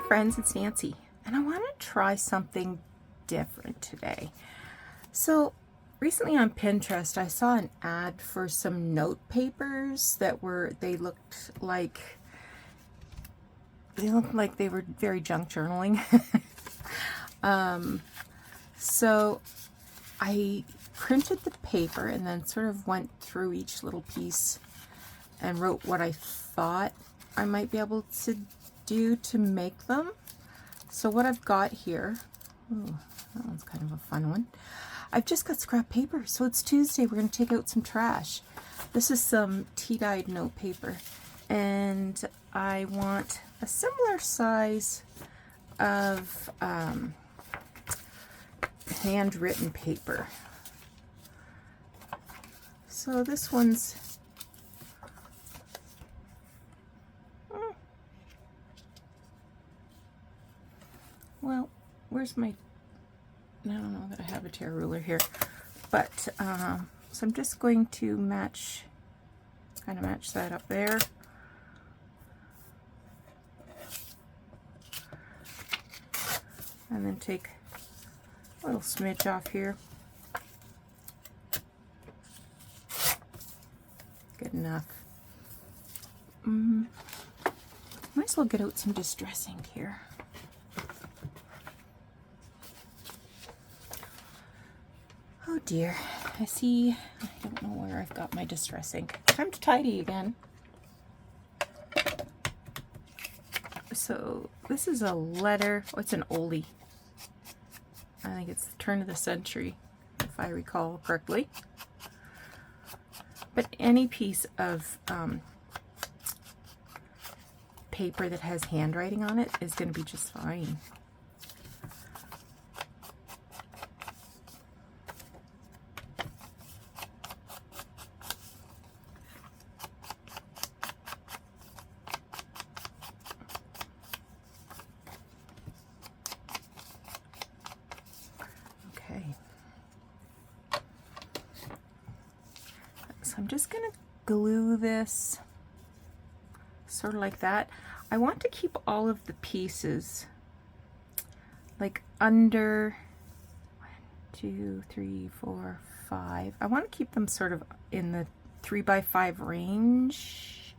friends, it's Nancy, and I want to try something different today. So recently on Pinterest I saw an ad for some note papers that they looked like they were very junk journaling. So I printed the paper and then sort of went through each little piece and wrote what I thought I might be able to do to make them. So what I've got here, ooh, that one's kind of a fun one. I've just got scrap paper. So it's Tuesday, we're going to take out some trash. This is some tea-dyed note paper, and I want a similar size of handwritten paper. So this one's well, where's my, I don't know that I have a tear ruler here, but so I'm just going to kind of match that up there. And then take a little smidge off here. Good enough. Might as well get out some distress ink here. Oh dear, I don't know where I've got my distress ink. Time to tidy again. So this is a letter, oh, it's an oldie. I think it's the turn of the century, if I recall correctly. But any piece of paper that has handwriting on it is going to be just fine. So I'm just going to glue this sort of like that. I want to keep all of the pieces like under 1, 2, 3, 4, 5. I want to keep them sort of in the 3x5 range-ish.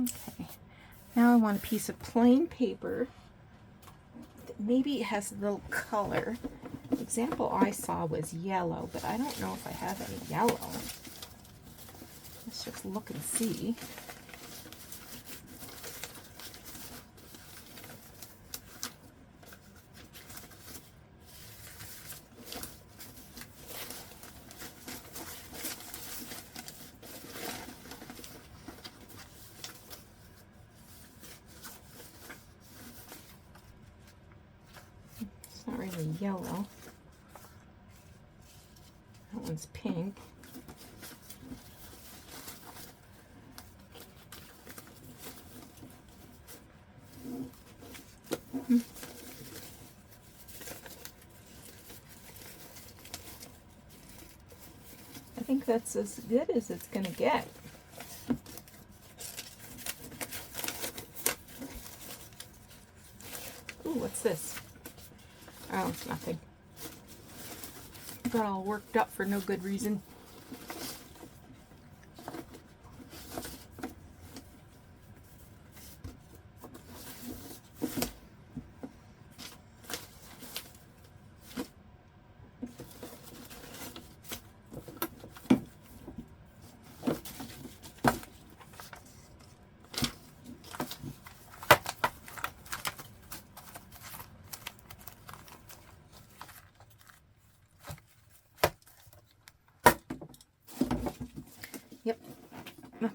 Okay, now I want a piece of plain paper that maybe it has a little color. The example I saw was yellow, but I don't know if I have any yellow. Let's just look and see. Not really yellow. That one's pink. I think that's as good as it's going to get. Ooh, what's this? Oh, it's nothing. I got all worked up for no good reason.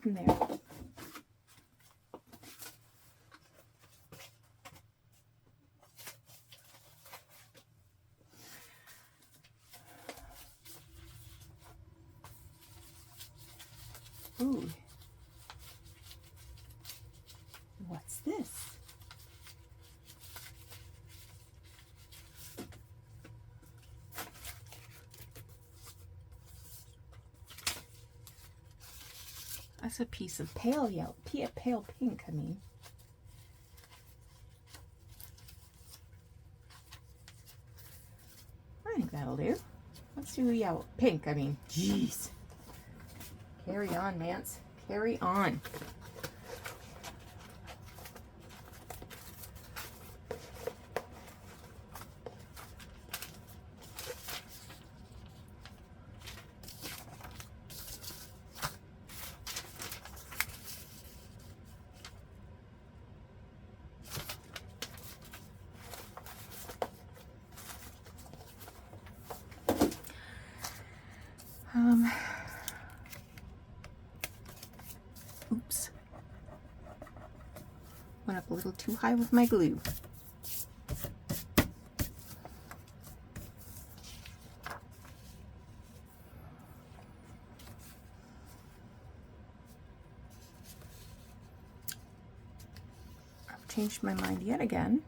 nothing there. Ooh. What's this? That's a piece of pale yellow, pale pink, I mean. I think that'll do. Let's do yellow, pink, I mean. Jeez. Carry on, Nance. Carry on. Oops. Went up a little too high with my glue. I've changed my mind yet again.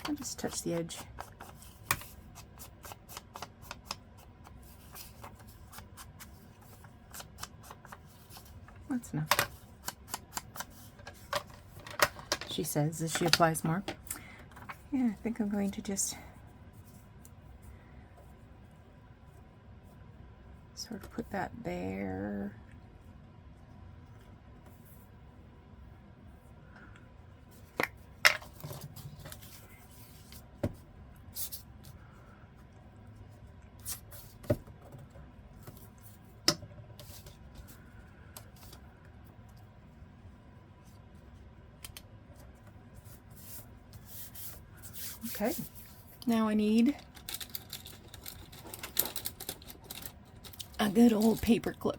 I'll just touch the edge. That's enough. She says as she applies more. Yeah, I think I'm going to just sort of put that there. Okay, now I need a good old paper clip.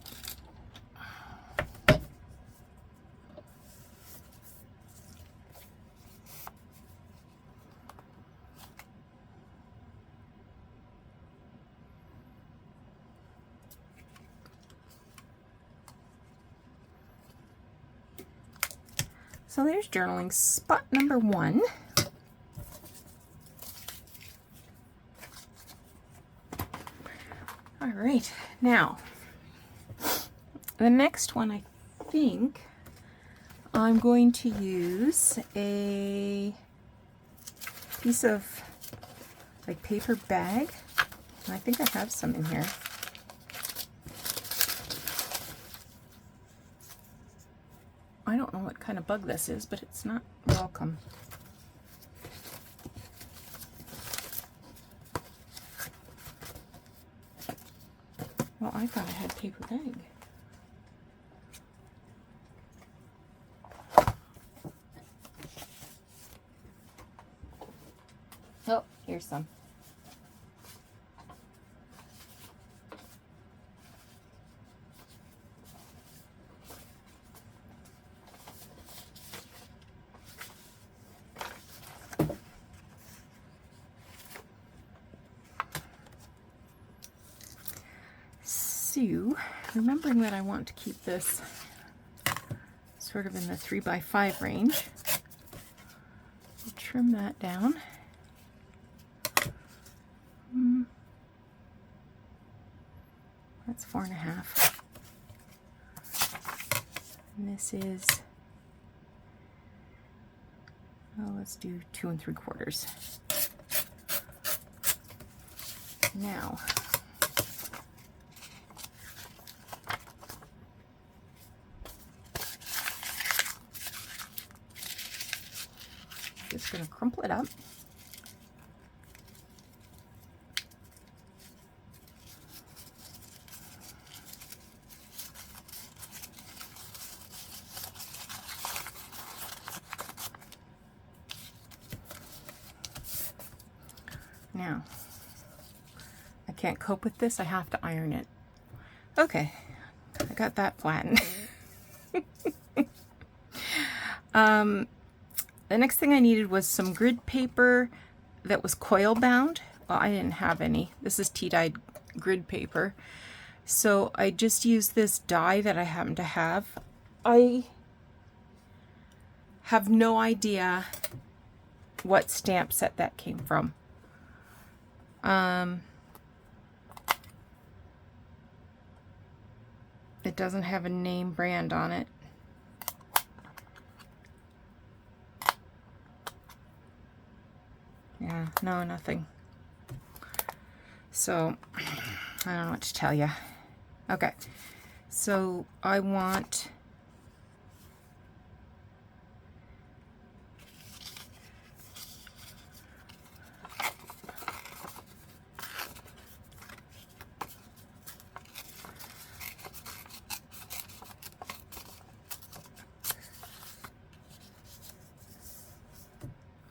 So there's journaling spot number 1. All right, now the next one, I think I'm going to use a piece of like paper bag, and I think I have some in here. I don't know what kind of bug this is, but it's not welcome. Well, I thought I had paper bag. Oh, here's some. So, remembering that I want to keep this sort of in the 3x5 range, I'll trim that down. That's 4.5. And this is, well, let's do 2 3/4. Now, just going to crumple it up. Now, I can't cope with this. I have to iron it. Okay, I got that flattened. The next thing I needed was some grid paper that was coil bound. Well, I didn't have any. This is tea-dyed grid paper. So I just used this die that I happen to have. I have no idea what stamp set that came from. It doesn't have a name brand on it. Yeah, no, nothing. So, I don't know what to tell you. Okay, so I want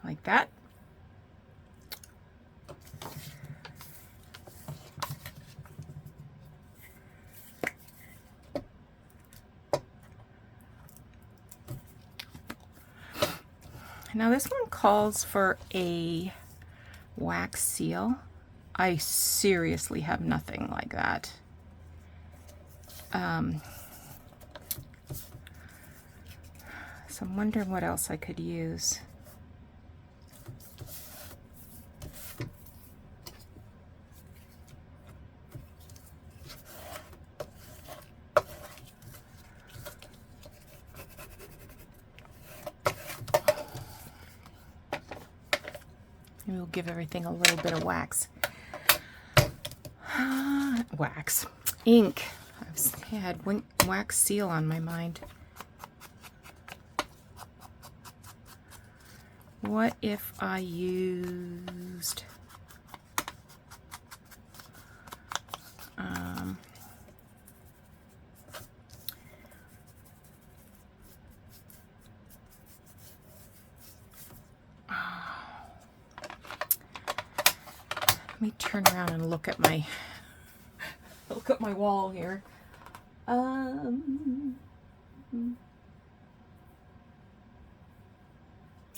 like that. Now this one calls for a wax seal. I seriously have nothing like that. So I'm wondering what else I could use. Maybe we'll give everything a little bit of wax. Wax. Ink. I had wax seal on my mind. What if I used let me turn around and look at my wall here. How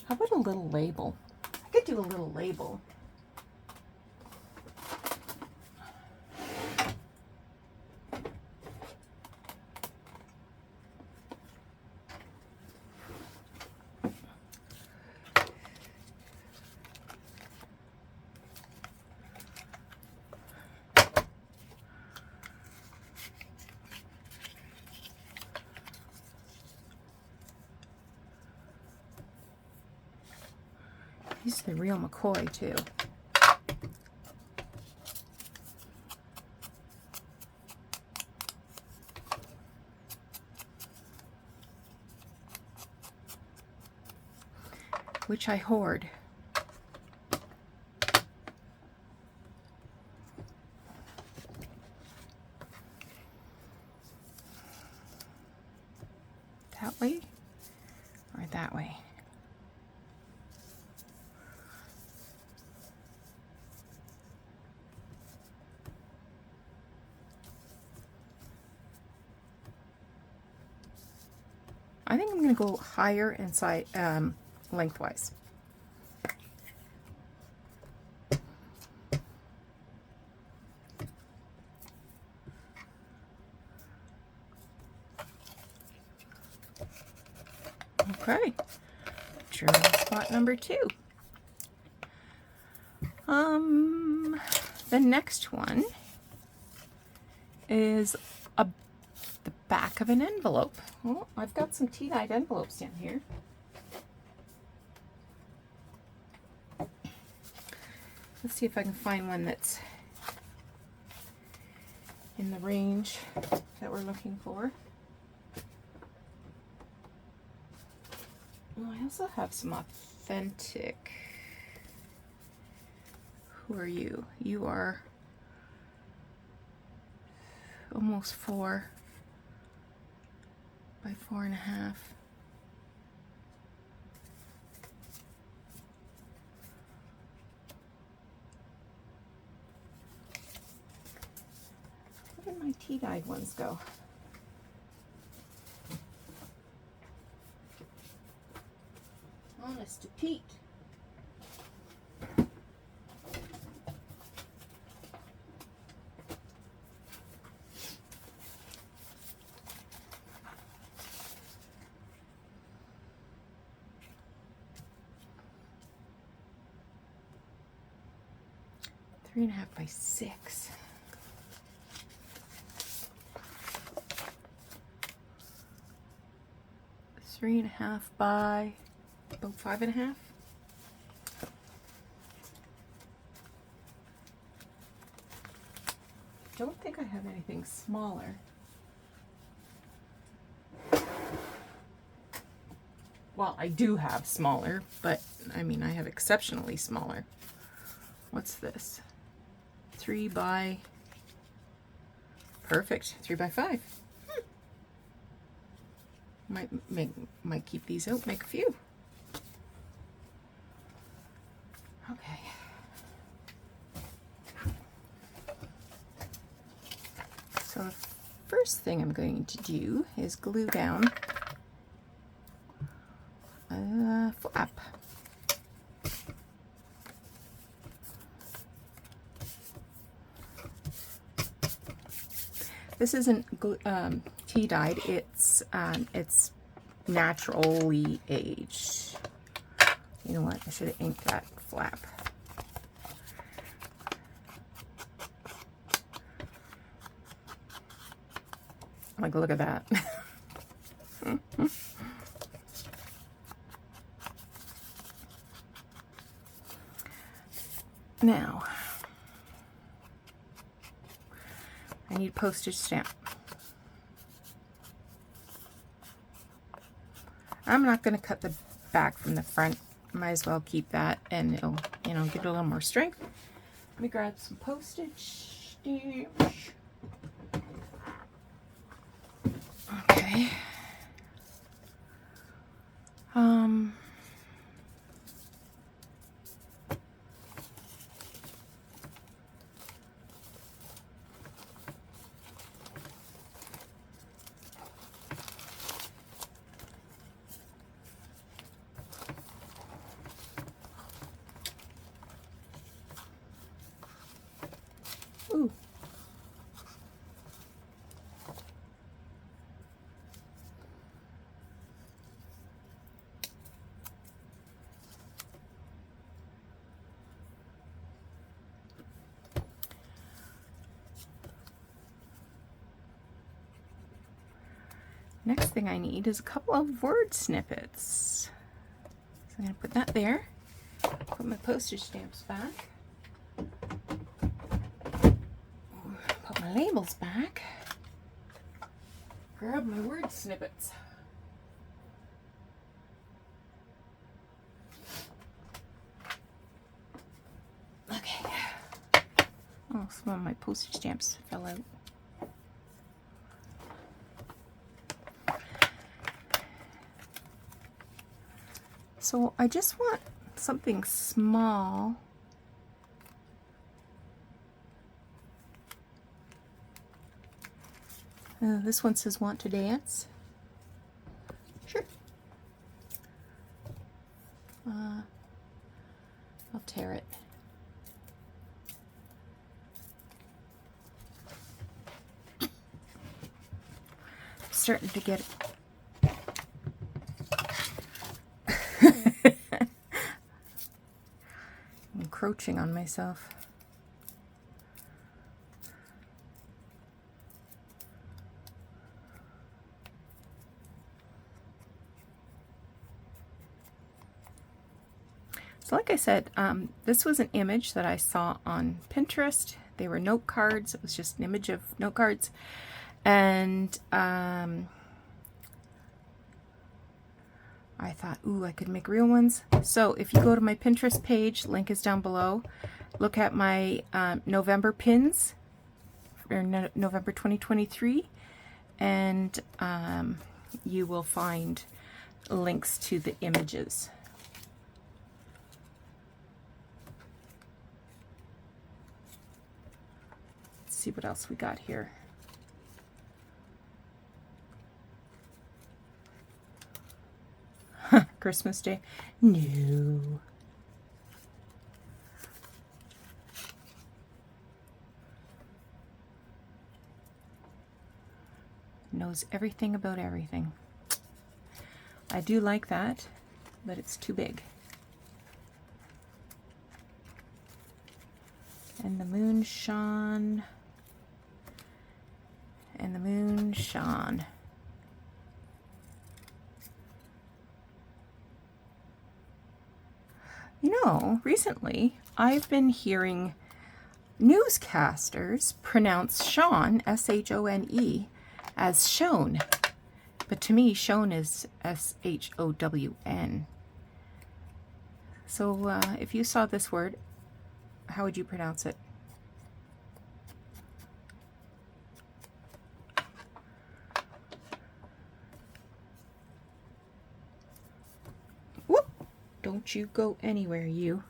about a little label? I could do a little label. He's the real McCoy too. Which I hoard. That way or that way? I think I'm going to go higher inside lengthwise. Okay, German spot number 2. The next one is the back of an envelope. Well, I've got some tea-dyed envelopes in here. Let's see if I can find one that's in the range that we're looking for. Oh, I also have some authentic. Who are you? You are almost 4 by 4.5. tea-dyed ones go? Honest to Pete. Three and a half by 6. Three and a half by about 5.5. Don't think I have anything smaller. Well, I do have smaller, but I mean, I have exceptionally smaller. What's this? 3 by, perfect, 3 by 5. Might keep these out, make a few. Okay. So the first thing I'm going to do is glue down a flap. This isn't tea dyed, it's naturally aged. You know what? I should have inked that flap. Like, look at that. Now, I need postage stamp. I'm not going to cut the back from the front. Might as well keep that, and it'll, you know, give it a little more strength. Let me grab some postage stamps. Okay. Ooh. Next thing I need is a couple of word snippets. So I'm going to put that there. Put my postage stamps back. Put my labels back. Grab my word snippets. Okay. Oh, some of my postage stamps fell out. So I just want something small. This one says want to dance. Sure. I'll tear it. I'm starting to get encroaching on myself. So like I said, this was an image that I saw on Pinterest. They were note cards. It was just an image of note cards. And I thought, ooh, I could make real ones. So if you go to my Pinterest page, link is down below. Look at my November pins for November 2023. And you will find links to the images. See what else we got here. Christmas Day? No. Knows everything about everything. I do like that, but it's too big. And the moon shone. And the moon shone. You know, recently I've been hearing newscasters pronounce Shawn, S-H-O-N-E, as shown. But to me, shown is S-H-O-W-N. So if you saw this word, how would you pronounce it? Whoop! Don't you go anywhere, you.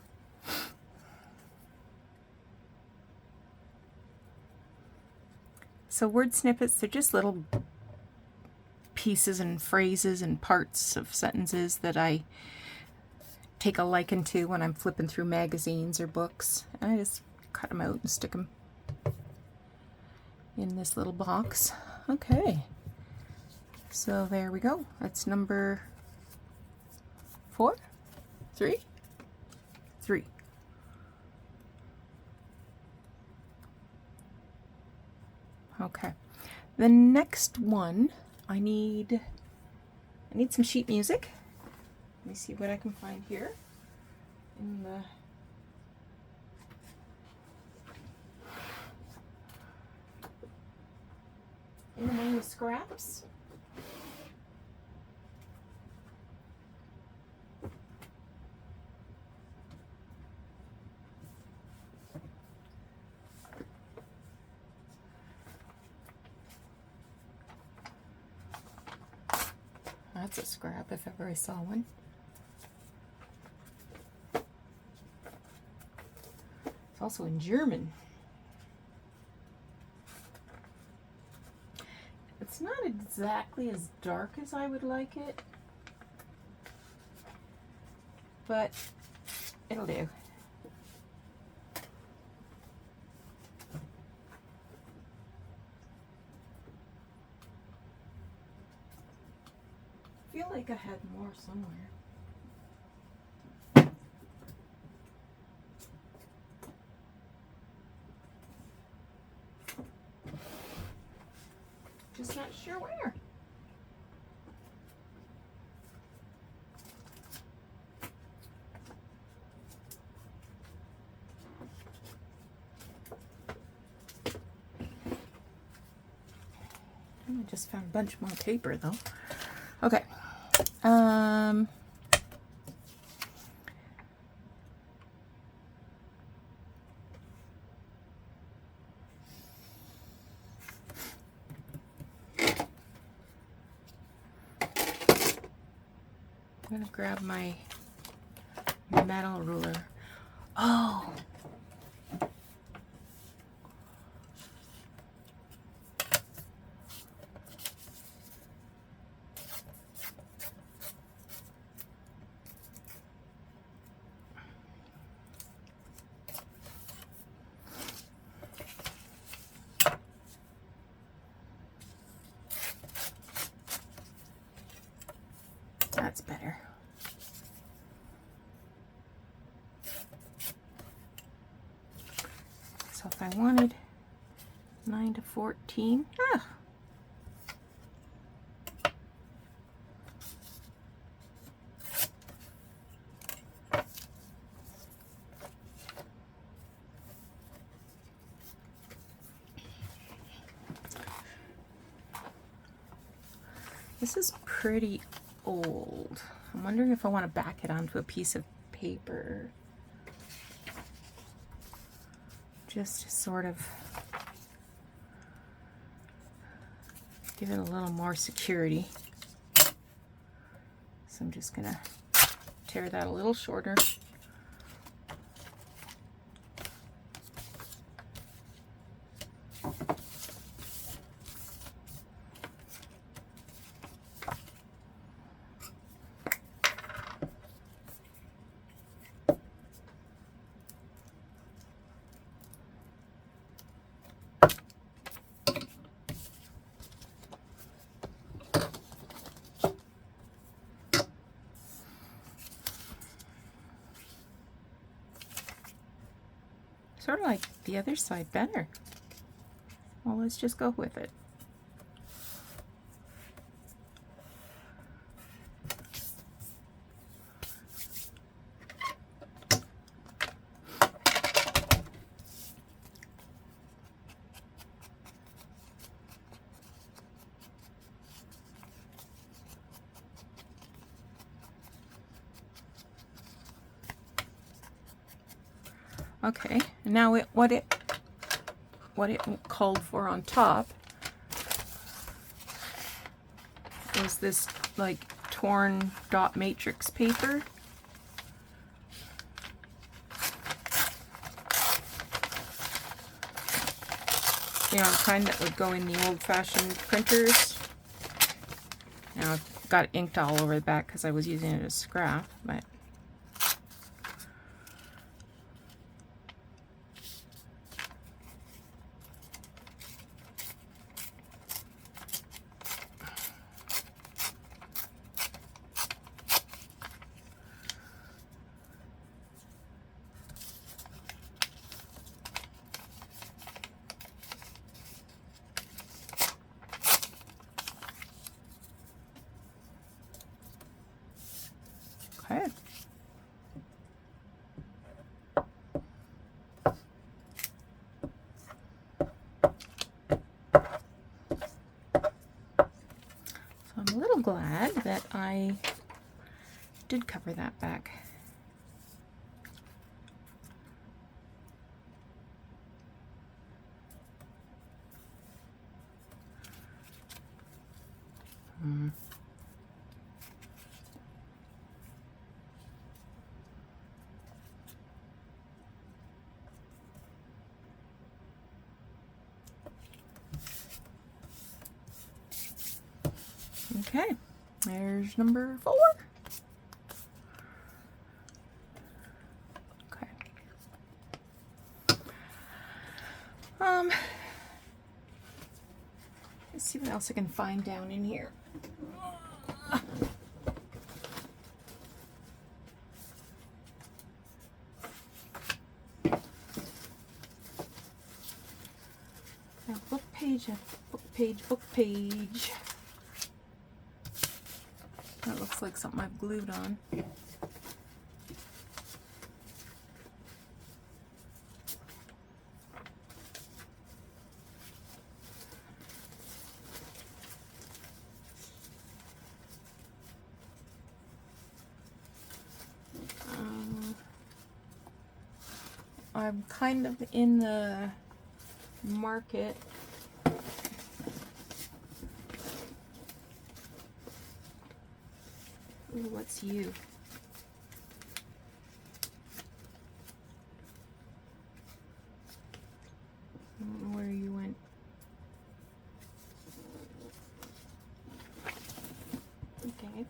So word snippets, they're just little pieces and phrases and parts of sentences that I take a liking to when I'm flipping through magazines or books. And I just cut them out and stick them in this little box. Okay, so there we go. That's number 4, 3. Okay, the next one, I need some sheet music. Let me see what I can find here in the mini scraps. That's a scrap if ever I saw one. It's also in German. It's not exactly as dark as I would like it, but it'll do. I feel like I had more somewhere. Just not sure where. I just found a bunch more paper though. Okay. I'm gonna grab my metal ruler. Oh! That's better. So if I wanted 9 to 14, this is pretty old. I'm wondering if I want to back it onto a piece of paper. Just to sort of give it a little more security. So I'm just gonna tear that a little shorter. sort of like the other side better. Well, let's just go with it. Okay, now what it called for on top was this like torn dot matrix paper. You know, the kind that would go in the old-fashioned printers. Now I've got it inked all over the back because I was using it as scrap, but okay. So I'm a little glad that I did cover that back. Okay, there's number 4. Okay. Let's see what else I can find down in here. Book page, book page, book page. That looks like something I've glued on. I'm kind of in the market Ooh, what's you? I don't know where you went. Okay.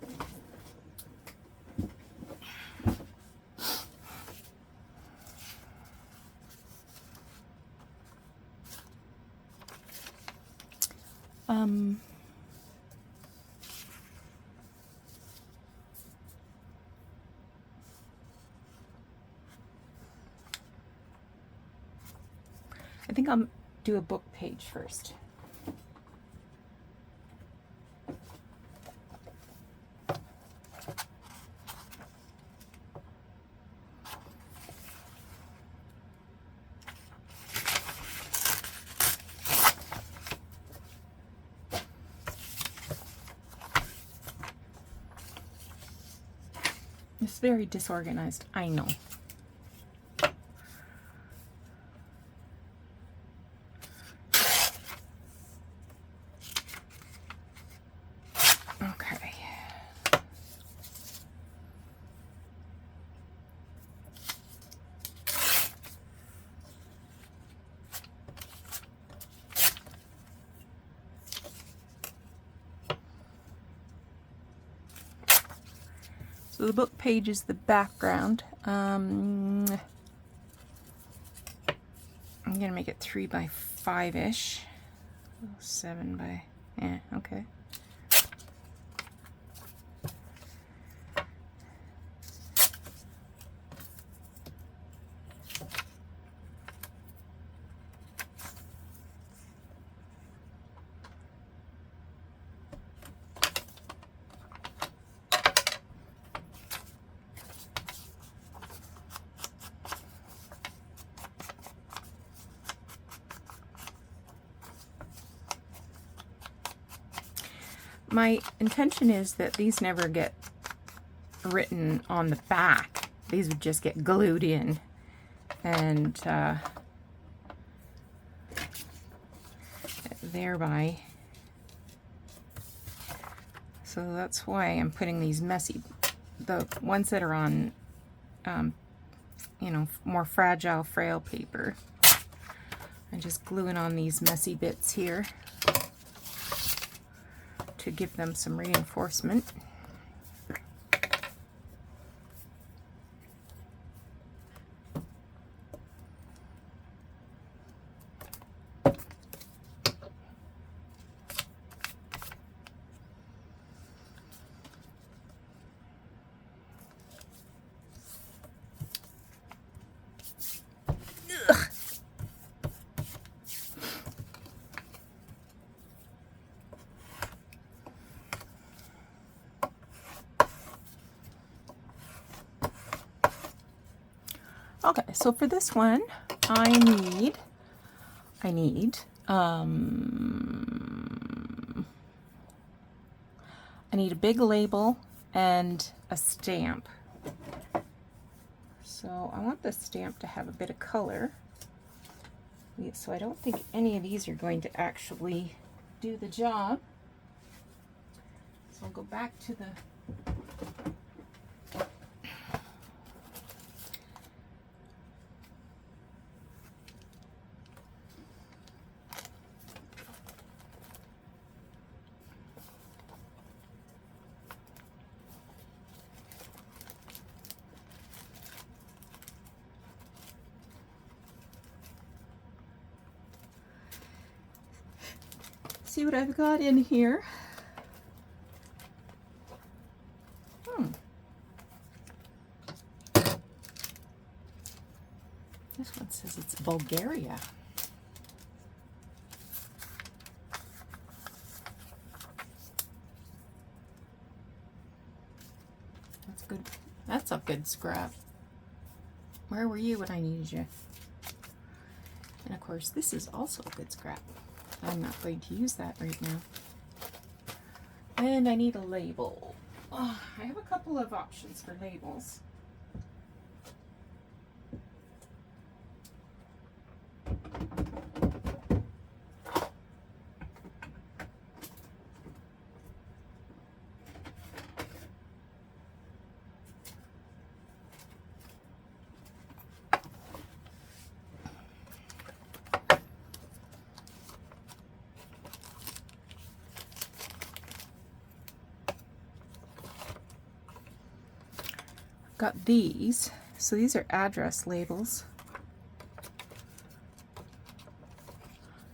I think I'll do a book page first. It's very disorganized, I know. Okay. So the book page is the background. I'm gonna make it 3 by 5-ish. 7 by, yeah, okay. my intention is that these never get written on the back. These would just get glued in, and thereby, so that's why I'm putting these messy, the ones that are on you know, more fragile, frail paper. I'm just gluing on these messy bits here to give them some reinforcement. Okay, so for this one, I need a big label and a stamp. So I want the stamp to have a bit of color. So I don't think any of these are going to actually do the job. So I'll go back to the see what I've got in here. This one says it's Bulgaria. That's good. That's a good scrap. Where were you when I needed you? And of course, this is also a good scrap. I'm not going to use that right now. And I need a label. Oh, I have a couple of options for labels. Got these, so these are address labels.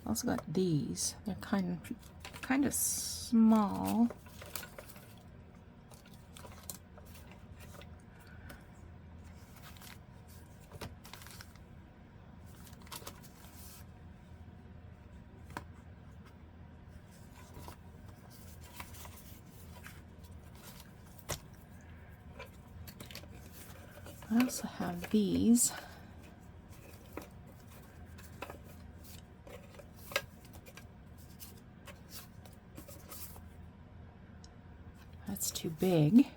Also got these. They're kind of small. I also have these. That's too big.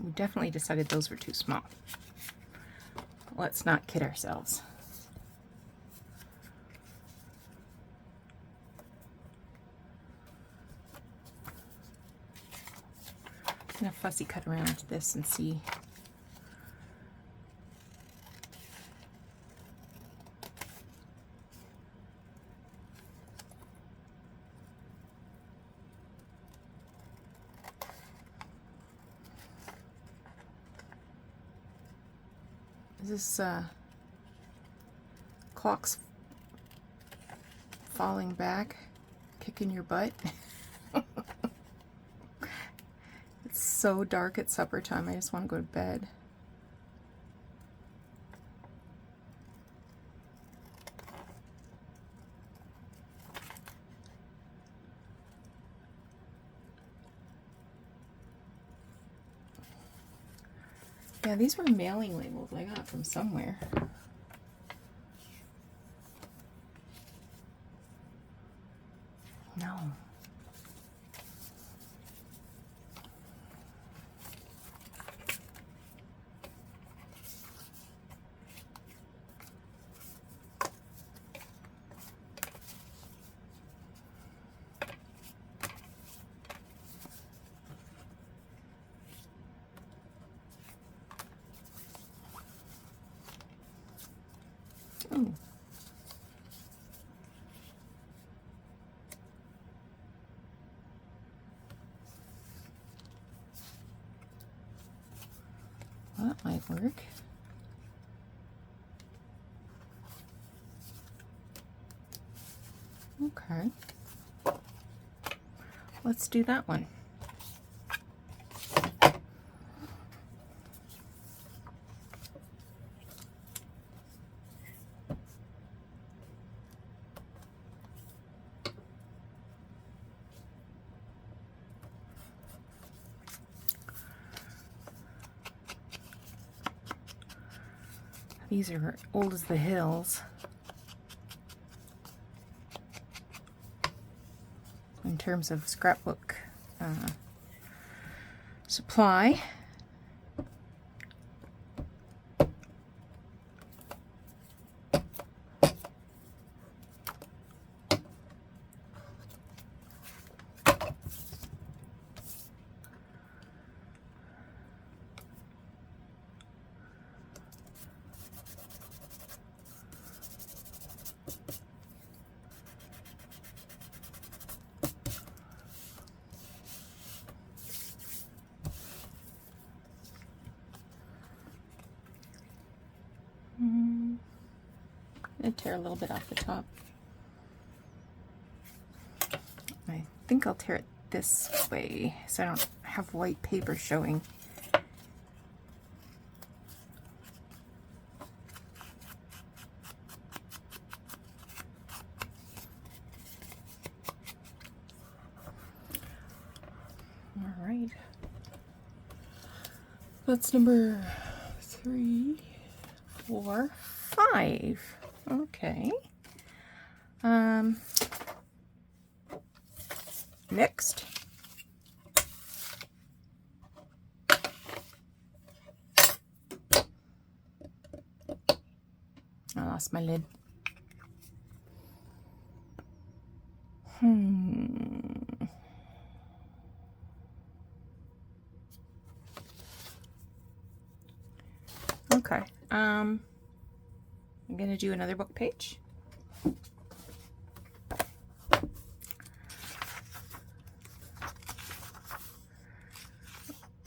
We definitely decided those were too small. Let's not kid ourselves. I'm gonna fussy cut around to this and see. This clock's falling back, kicking your butt. It's so dark at supper time, I just want to go to bed. Yeah, these were mailing labels I got from somewhere. No. Ooh. Well, that might work. Okay. Let's do that one. These are old as the hills in terms of scrapbook supply. I'm going to tear a little bit off the top. I think I'll tear it this way so I don't have white paper showing. All right. That's number 3, 4, 5. Okay. Next. I lost my lid. Okay. I'm gonna do another book page.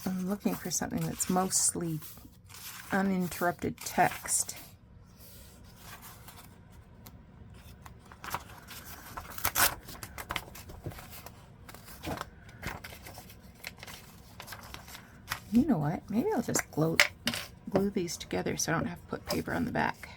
I'm looking for something that's mostly uninterrupted text. You know what? Maybe I'll just glue these together so I don't have to put paper on the back.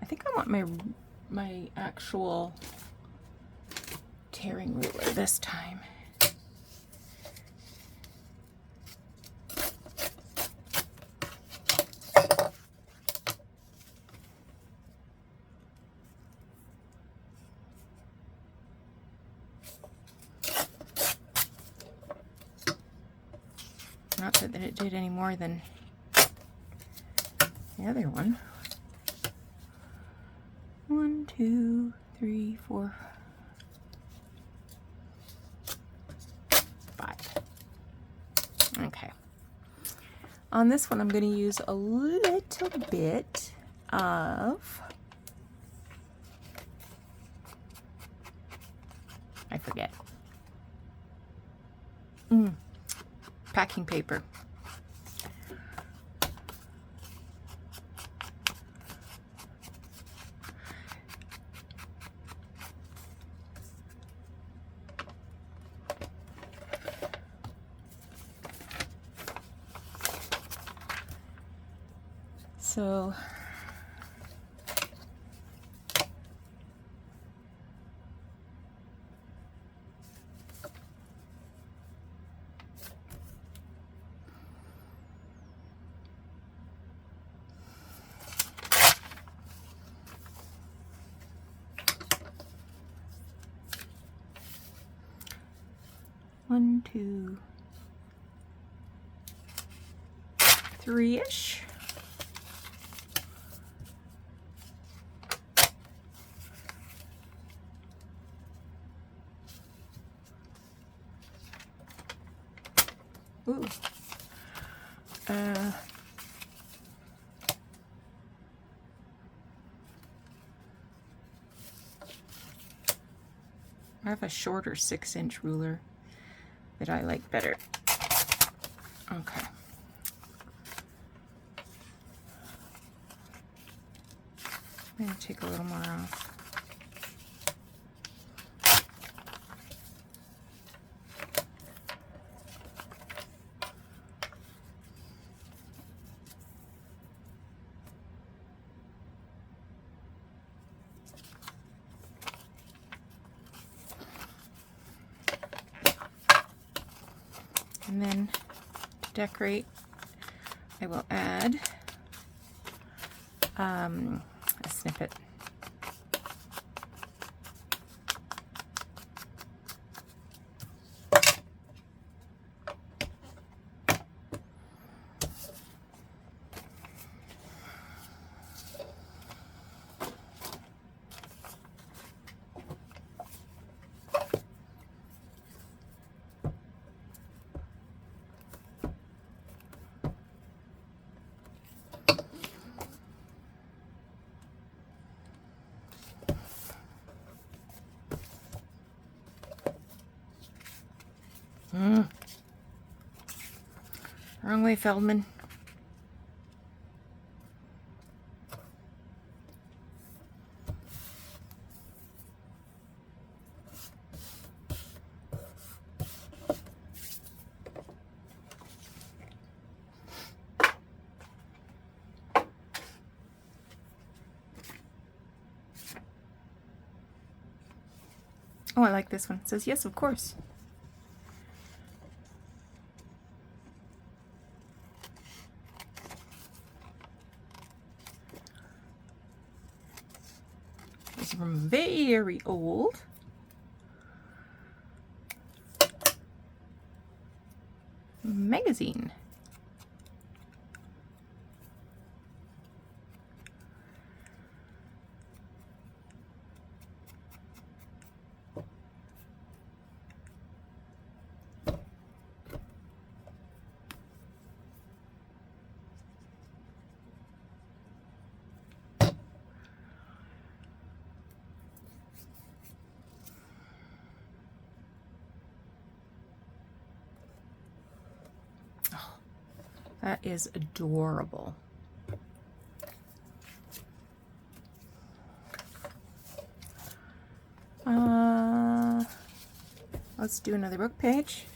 I think I want my actual tearing ruler this time. Not that it did any more than the other one. 1, 2, 3, 4, On this one, I'm going to use a little bit of, I forget, packing paper. So one, two, three-ish. Ooh. I have a shorter 6-inch ruler that I like better. Okay. I'm going to take a little more off. And then to decorate, I will add a snippet. Wrong way, Feldman. Oh, I like this one. It says, yes, of course. This is from very old. Magazine. That is adorable. Let's do another book page.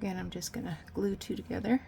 Again, I'm just going to glue two together.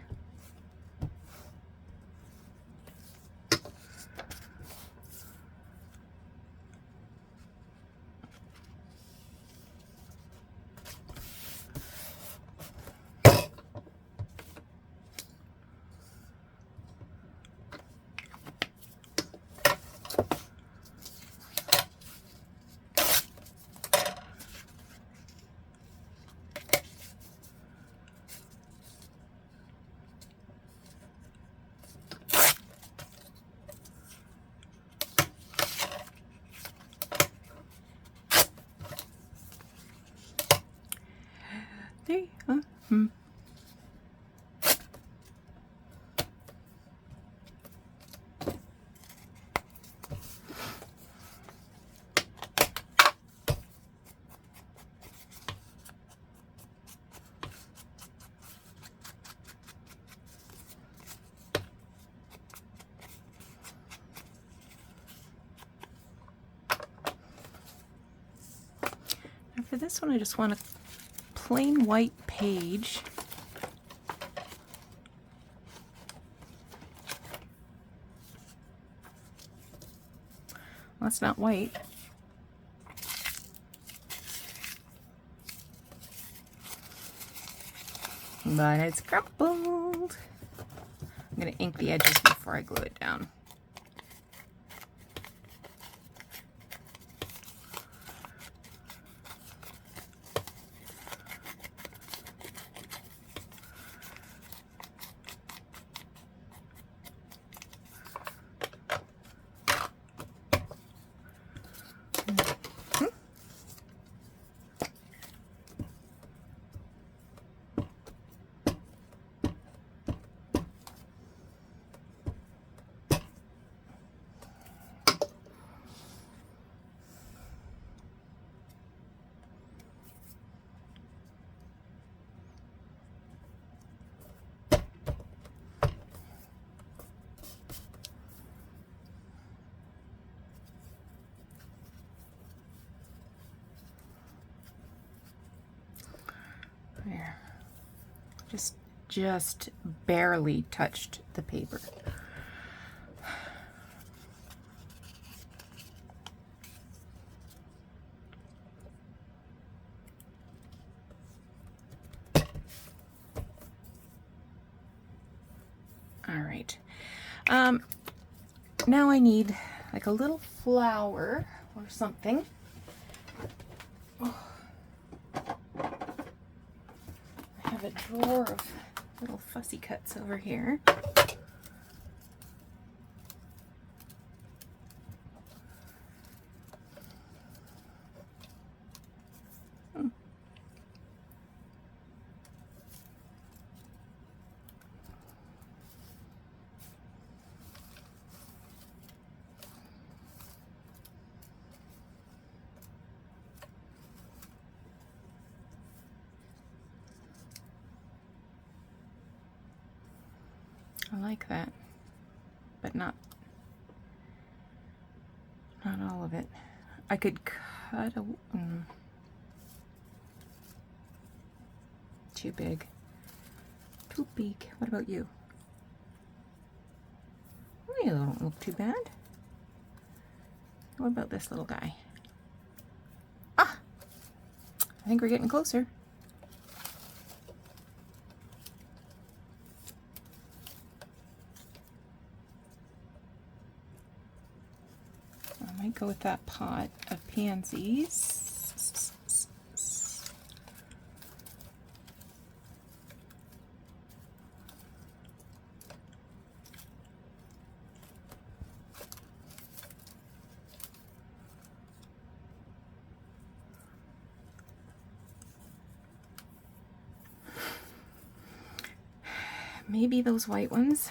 3. For this one, I just want a plain white page. Well, that's not white. But it's crumpled. I'm going to ink the edges before I glue it down. There. Just barely touched the paper. All right. Now I need like a little flower or something. I have a drawer of little fussy cuts over here. I like that, but not all of it. I could cut a too big, too big. What about you? You don't look too bad. What about this little guy? Ah, I think we're getting closer. I might go with that pot of pansies. Maybe those white ones.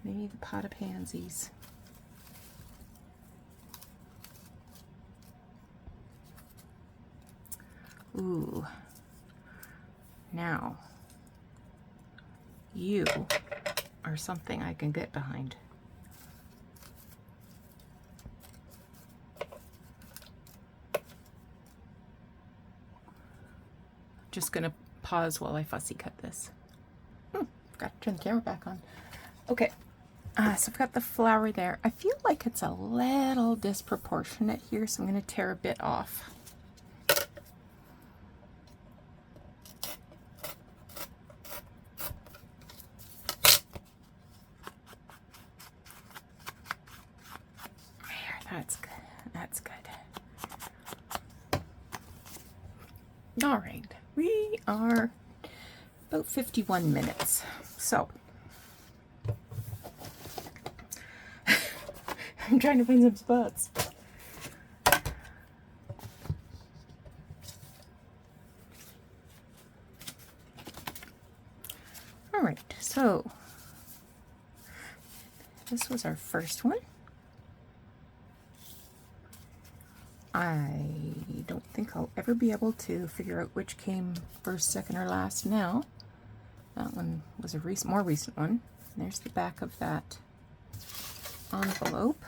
Maybe the pot of pansies. Ooh. Now, you are something I can get behind. Just gonna pause while I fussy cut this. Forgot to turn the camera back on. Okay. So I've got the flower there. I feel like it's a little disproportionate here, so I'm going to tear a bit off. There, that's good. That's good. All right, we are about 51 minutes. So I'm trying to find some spots. All right, so this was our first one. I don't think I'll ever be able to figure out which came first, second, or last now. That one was a more recent one. There's the back of that envelope.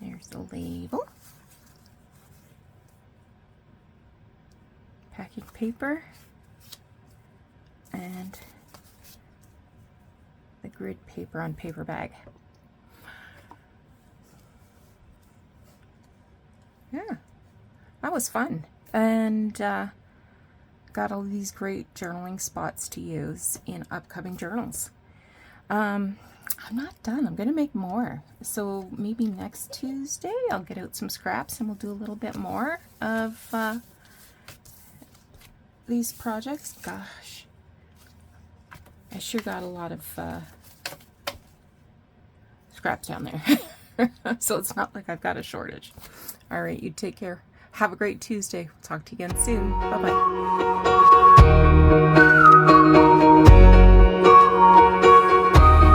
There's the label. Packing paper. And the grid paper on paper bag. Yeah, that was fun. And got all these great journaling spots to use in upcoming journals. I'm not done. I'm going to make more. So maybe next Tuesday I'll get out some scraps and we'll do a little bit more of these projects. Gosh, I sure got a lot of scraps down there. So it's not like I've got a shortage. All right, you take care. Have a great Tuesday. We'll talk to you again soon. Bye-bye.